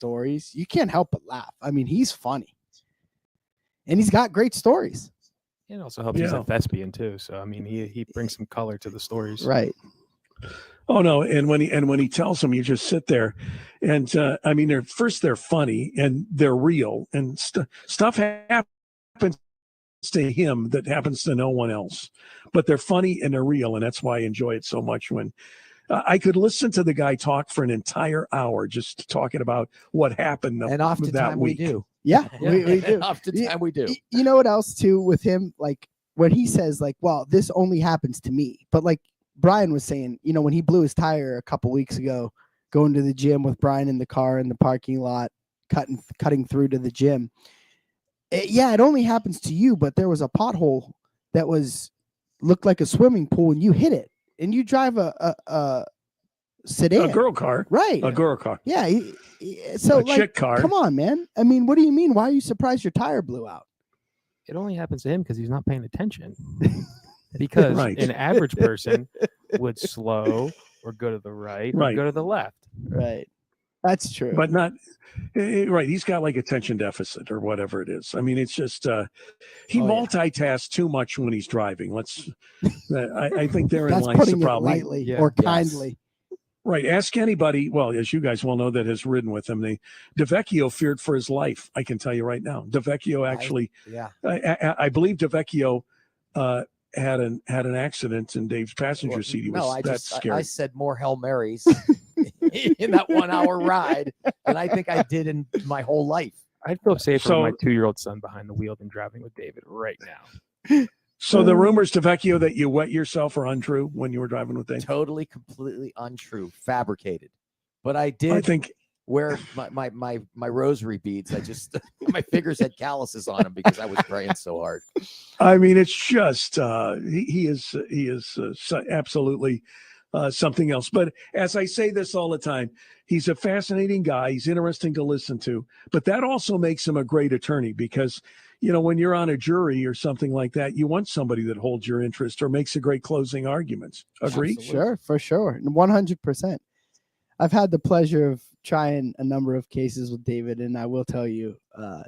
stories, you can't help but laugh. I mean, he's funny. And he's got great stories. It also helps he's a thespian too. So I mean, he brings some color to the stories. Right. Oh no! And when he tells them, you just sit there, and I mean, they're funny and they're real, and stuff happens to him that happens to no one else. But they're funny and they're real, and that's why I enjoy it so much. When I could listen to the guy talk for an entire hour, just talking about what happened and often that week. We do. Yeah, we do. Oftentimes we do. You know what else too with him? Like when he says, like, "Well, this only happens to me," but like Brian was saying, you know, when he blew his tire a couple weeks ago, going to the gym with Brian in the car in the parking lot, cutting through to the gym. It only happens to you, but there was a pothole that looked like a swimming pool, and you hit it, and you drive a sedan, a girl car, right? A girl car, yeah. So a chick car. Come on, man. I mean, what do you mean? Why are you surprised your tire blew out? It only happens to him because he's not paying attention. Because an average person would slow or go to the right or go to the left. Right. That's true. But not right. He's got like attention deficit or whatever it is. I mean, it's just he multitasks too much when he's driving. I think therein lies the problem. Lightly or kindly. Right. Ask anybody, well, as you guys well know, that has ridden with him. DeVecchio feared for his life. I can tell you right now. DeVecchio actually, I believe DeVecchio had an accident in Dave's passenger seat. He was scared. I said more Hail Marys in that 1 hour ride than I think I did in my whole life. I'd feel safer with my 2-year-old son behind the wheel than driving with David right now. So the rumors, DeVecchio, that you wet yourself are untrue when you were driving with Dave? Totally, completely untrue, fabricated. But I think wear my rosary beads. I just my fingers had calluses on them because I was praying so hard. I mean, it's just he is absolutely something else. But as I say this all the time, he's a fascinating guy. He's interesting to listen to. But that also makes him a great attorney because, you know, when you're on a jury or something like that, you want somebody that holds your interest or makes a great closing arguments. Agree? Sure, for sure. 100%. I've had the pleasure of trying a number of cases with David, and I will tell you,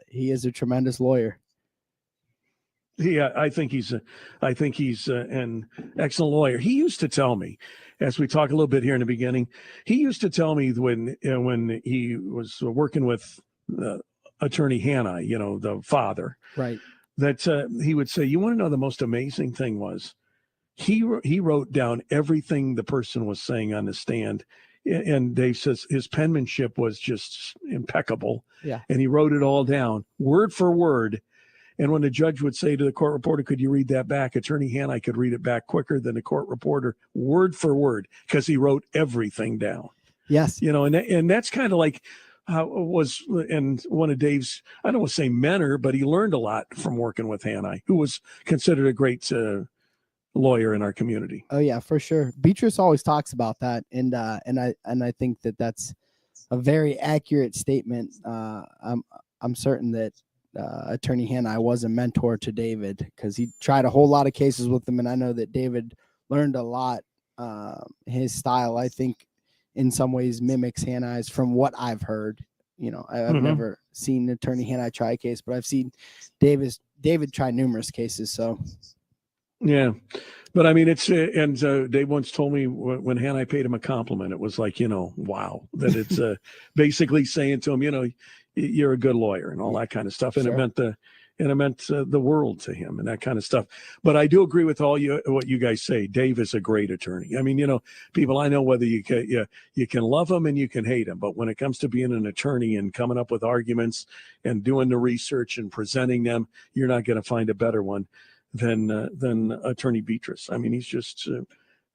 he is a tremendous lawyer. Yeah, I think he's an excellent lawyer. He used to tell me, as we talk a little bit here in the beginning, he used to tell me when he was working with Attorney Hanna, you know, the father, right? That he would say, "You want to know the most amazing thing was, he wrote down everything the person was saying on the stand." And Dave says his penmanship was just impeccable. Yeah. And he wrote it all down, word for word. And when the judge would say to the court reporter, "Could you read that back?" Attorney Hanna could read it back quicker than the court reporter, word for word, because he wrote everything down. Yes. You know, and that's kind of like how it was. And one of Dave's, I don't want to say mentor, but he learned a lot from working with Hanna, who was considered a great lawyer in our community. Oh yeah, for sure. Beatrice always talks about that, and I think that's a very accurate statement. I'm certain that Attorney Hanna was a mentor to David because he tried a whole lot of cases with him, and I know that David learned a lot. His style, I think, in some ways mimics Hanna's from what I've heard. You know, I've never seen Attorney Hanna try a case, but I've seen David try numerous cases. So. Yeah, but I mean, it's and Dave once told me when Hanna paid him a compliment, it was like, you know, wow, that it's basically saying to him, you know, you're a good lawyer and all that kind of stuff, and sure. it meant the world to him and that kind of stuff. But I do agree with what you guys say. Dave is a great attorney. I mean, you know, people, I know whether you can love him and you can hate him, but when it comes to being an attorney and coming up with arguments and doing the research and presenting them, you're not going to find a better one than Attorney Beatrice. I mean, he's just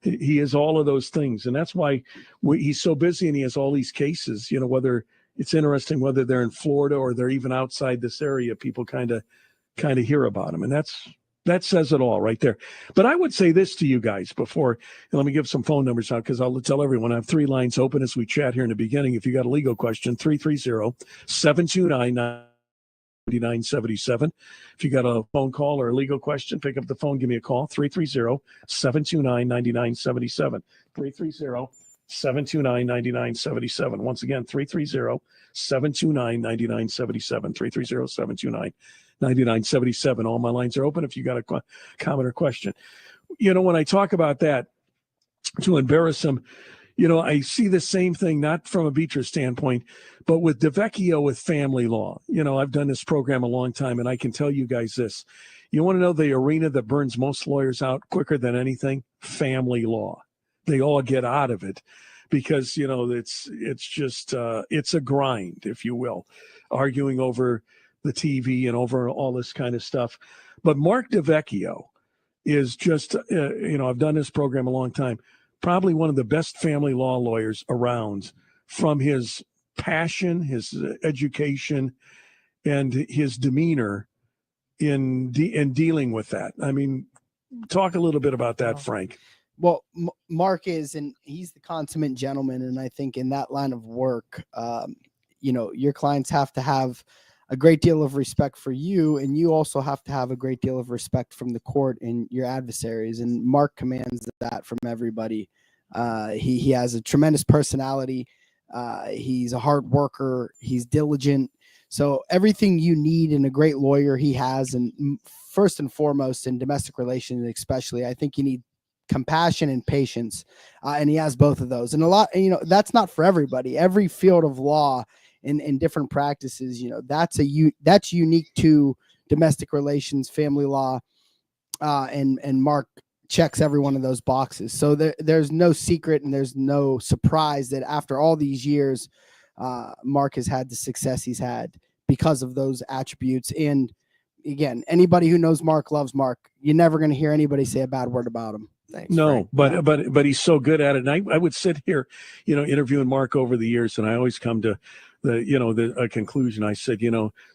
he is all of those things, and that's why he's so busy and he has all these cases. You know, whether it's interesting whether they're in Florida or they're even outside this area, people kind of hear about him, and that says it all right there. But I would say this to you guys before, and let me give some phone numbers out because I'll tell everyone I have 3 lines open as we chat here in the beginning. If you got a legal question, 330-729-9977. If you got a phone call or a legal question, pick up the phone, give me a call, 330-729-9977. 330-729-9977. Once again, 330-729-9977. 330-729-9977. All my lines are open if you got a comment or question. When I talk about that, to embarrass him, I see the same thing, not from a Beatrice standpoint, but with DeVecchio with family law. I've done this program a long time, and I can tell you guys this. You want to know the arena that burns most lawyers out quicker than anything? Family law. They all get out of it because, it's just, it's a grind, if you will, arguing over the TV and over all this kind of stuff. But Mark DeVecchio is just, I've done this program a long time, probably one of the best family law lawyers around, from his passion, his education, and his demeanor in dealing with that. I mean, talk a little bit about that, Frank. Well, Mark is, and he's the consummate gentleman. And I think in that line of work, your clients have to have a great deal of respect for you, and you also have to have a great deal of respect from the court and your adversaries. And Mark commands that from everybody. He has a tremendous personality. He's a hard worker. He's diligent. So everything you need in a great lawyer, he has. And first and foremost, in domestic relations especially, I think you need compassion and patience, and he has both of those. And that's not for everybody. Every field of law in different practices, that's unique to domestic relations, family law, and Mark checks every one of those boxes. So there's no secret and there's no surprise that after all these years, Mark has had the success he's had because of those attributes. And again, anybody who knows Mark loves Mark. You're never going to hear anybody say a bad word about him. Thanks, no, Frank. but he's so good at it. And I would sit here, interviewing Mark over the years, and I always come to a conclusion. I said,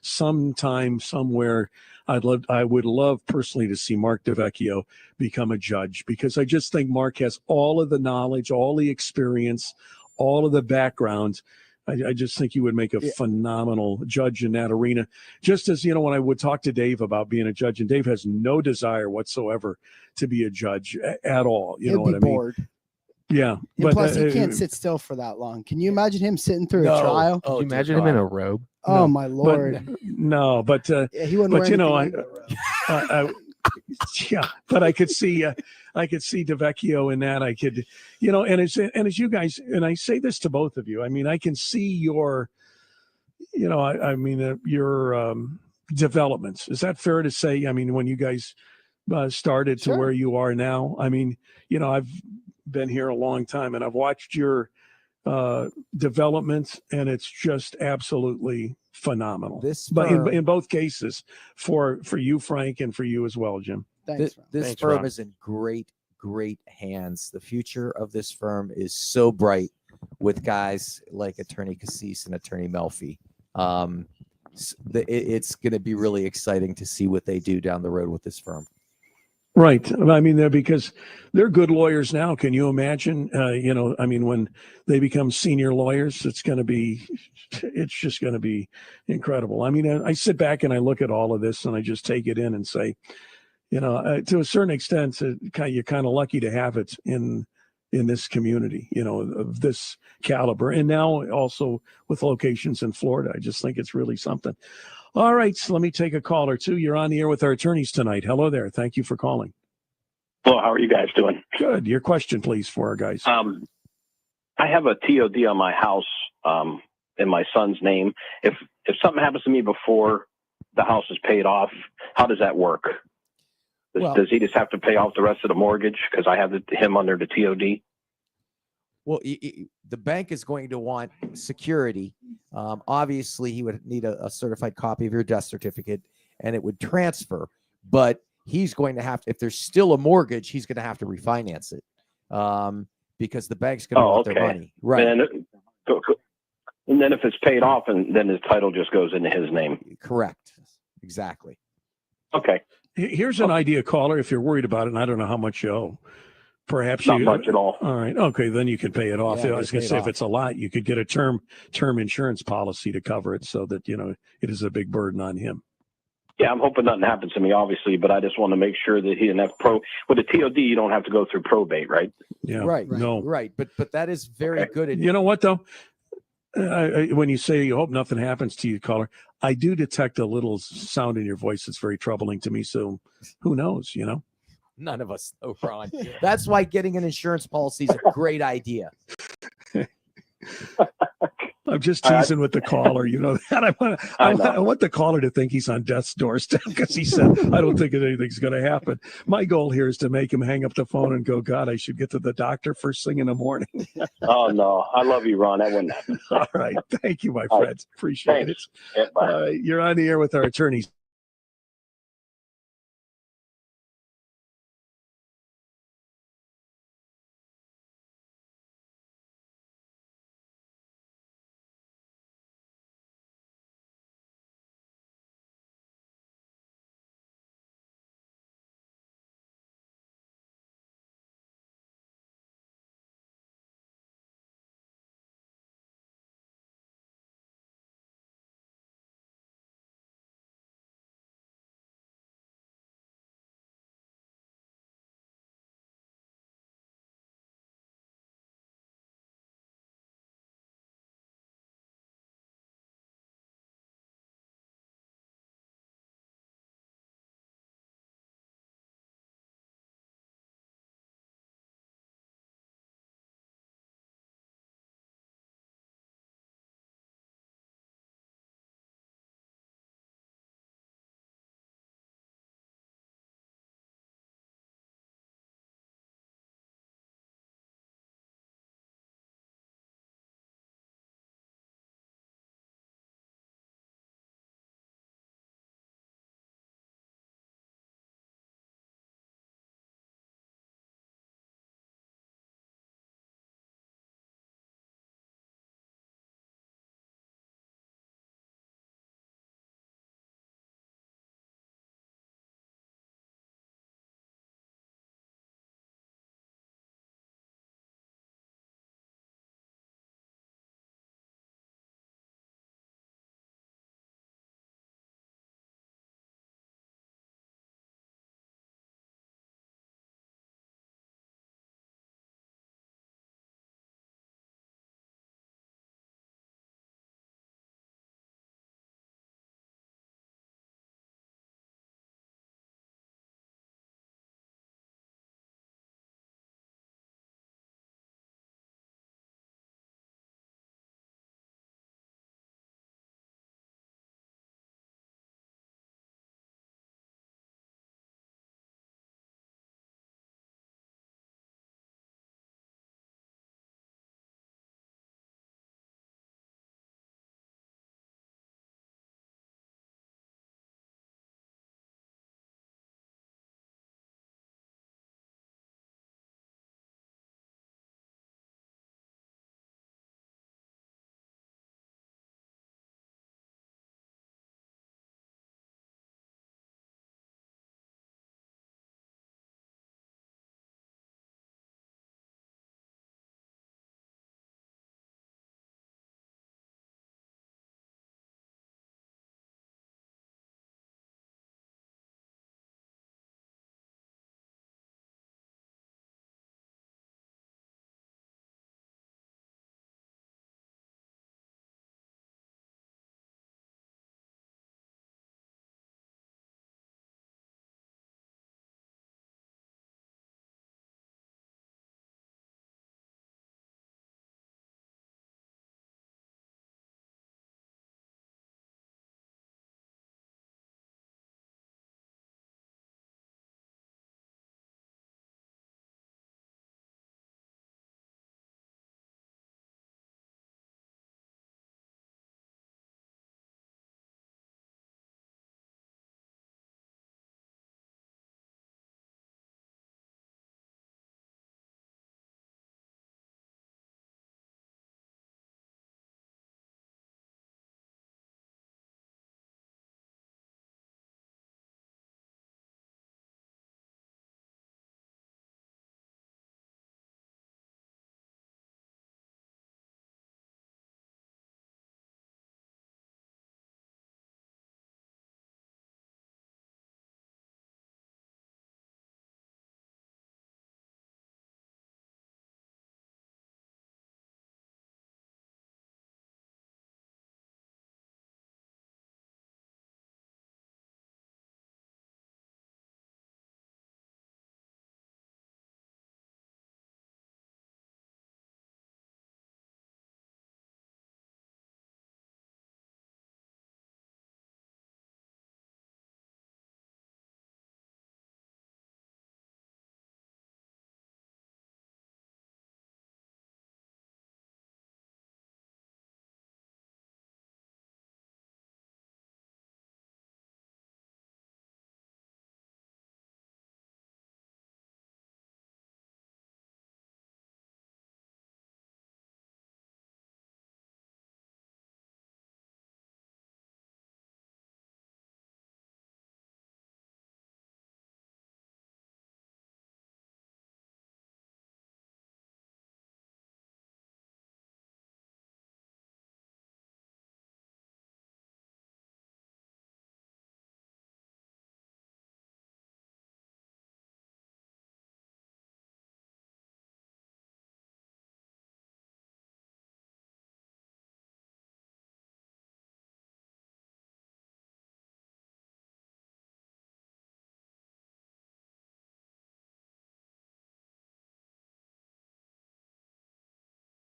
sometime, somewhere, I would love personally to see Mark DeVecchio become a judge, because I just think Mark has all of the knowledge, all the experience, all of the background. I just think you would make a phenomenal judge in that arena. Just as, when I would talk to Dave about being a judge, and Dave has no desire whatsoever to be a judge at all. You know what I mean? Bored. Yeah. And plus, he can't sit still for that long. Can you imagine him sitting through a trial? Can you imagine him in a robe? Oh, my Lord. He wouldn't wear yeah, but I could see DeVecchio in that. I could, and as you guys, and I say this to both of you, I mean, I can see your, your developments. Is that fair to say? I mean, when you guys started to where you are now, I mean, I've been here a long time, and I've watched your development, and it's just absolutely phenomenal. But in both cases, for you, Frank, and for you as well, Jim. Thanks, this firm is in great hands. The future of this firm is so bright with guys like Attorney Cassis and Attorney Melfi. It's going to be really exciting to see what they do down the road with this firm. Right. I mean, because they're good lawyers now. Can you imagine, when they become senior lawyers, it's just going to be incredible. I mean, I sit back and I look at all of this and I just take it in and say, to a certain extent, you're kind of lucky to have it in this community, of this caliber. And now also with locations in Florida, I just think it's really something. All right, so let me take a call or two. You're on the air with our attorneys tonight. Hello there. Thank you for calling. Hello, how are you guys doing? Good. Your question, please, for our guys. I have a TOD on my house in my son's name. If something happens to me before the house is paid off, how does that work? Does he just have to pay off the rest of the mortgage because I have him under the TOD? Well, the bank is going to want security. Obviously, he would need a certified copy of your death certificate, and it would transfer. But he's going to have to, if there's still a mortgage, he's going to have to refinance it because the bank's going to want their money. Right. And then if it's paid off, and then his title just goes into his name. Correct. Exactly. Okay. Here's an idea, caller, if you're worried about it, and I don't know how much you owe. Perhaps not much at all. All right. Okay. Then you can pay it off. Yeah, I was going to say, if it's a lot, you could get a term insurance policy to cover it so that, it is a big burden on him. Yeah, I'm hoping nothing happens to me, obviously, but I just want to make sure that he didn't have with a TOD. You don't have to go through probate, right? Yeah. Right. No. Right. But that is very good. You know what though? When you say you hope nothing happens to you, caller, I do detect a little sound in your voice that's very troubling to me. So who knows? You know. None of us know, Ron. That's why getting an insurance policy is a great idea. I'm just teasing with the caller, you know that. I want the caller to think he's on death's doorstep because he said, I don't think anything's going to happen. My goal here is to make him hang up the phone and go, God, I should get to the doctor first thing in the morning. Oh, no. I love you, Ron. That wouldn't happen. All right. Thank you, my friends. Appreciate it. Yeah, bye. You're on the air with our attorneys.